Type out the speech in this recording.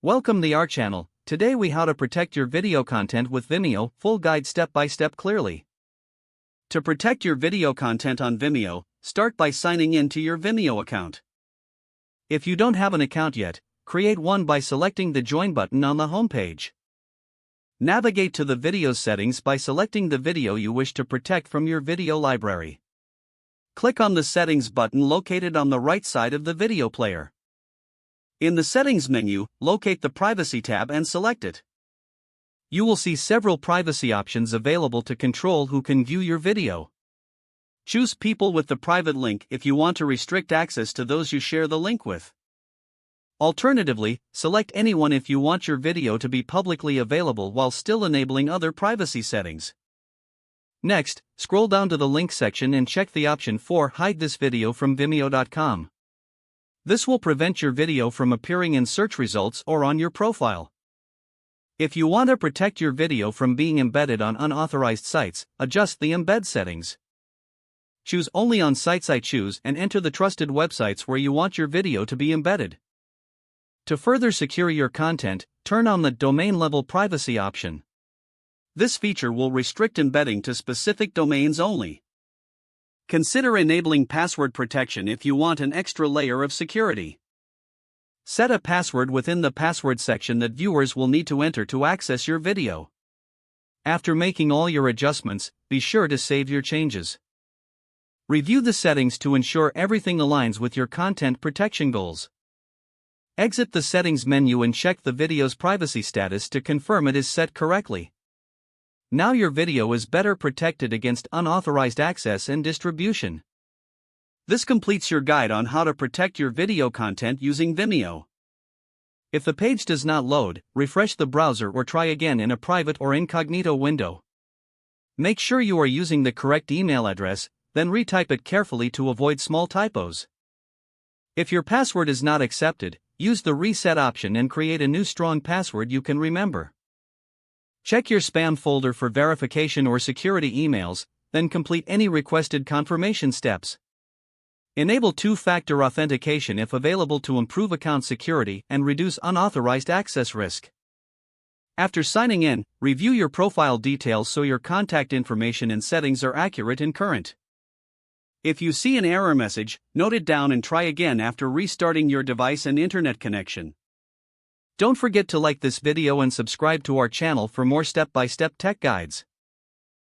Welcome to our channel. Today we how to protect your video content with Vimeo, full guide step by step clearly. To protect your video content on Vimeo, start by signing in to your Vimeo account. If you don't have an account yet, create one by selecting the join button on the homepage. Navigate to the video settings by selecting the video you wish to protect from your video library. Click on the settings button located on the right side of the video player. In the settings menu, locate the privacy tab and select it. You will see several privacy options available to control who can view your video. Choose people with the private link if you want to restrict access to those you share the link with. Alternatively, select anyone if you want your video to be publicly available while still enabling other privacy settings. Next, scroll down to the link section and check the option for Hide this video from Vimeo.com. This will prevent your video from appearing in search results or on your profile. If you want to protect your video from being embedded on unauthorized sites, adjust the embed settings. Choose Only on Sites I Choose and enter the trusted websites where you want your video to be embedded. To further secure your content, turn on the domain level privacy option. This feature will restrict embedding to specific domains only. Consider enabling password protection if you want an extra layer of security. Set a password within the password section that viewers will need to enter to access your video. After making all your adjustments, be sure to save your changes. Review the settings to ensure everything aligns with your content protection goals. Exit the settings menu and check the video's privacy status to confirm it is set correctly. Now your video is better protected against unauthorized access and distribution. This completes your guide on how to protect your video content using Vimeo. If the page does not load, refresh the browser or try again in a private or incognito window. Make sure you are using the correct email address, then retype it carefully to avoid small typos. If your password is not accepted, use the reset option and create a new strong password you can remember. Check your spam folder for verification or security emails, then complete any requested confirmation steps. Enable two-factor authentication if available to improve account security and reduce unauthorized access risk. After signing in, review your profile details so your contact information and settings are accurate and current. If you see an error message, note it down and try again after restarting your device and internet connection. Don't forget to like this video and subscribe to our channel for more step-by-step tech guides.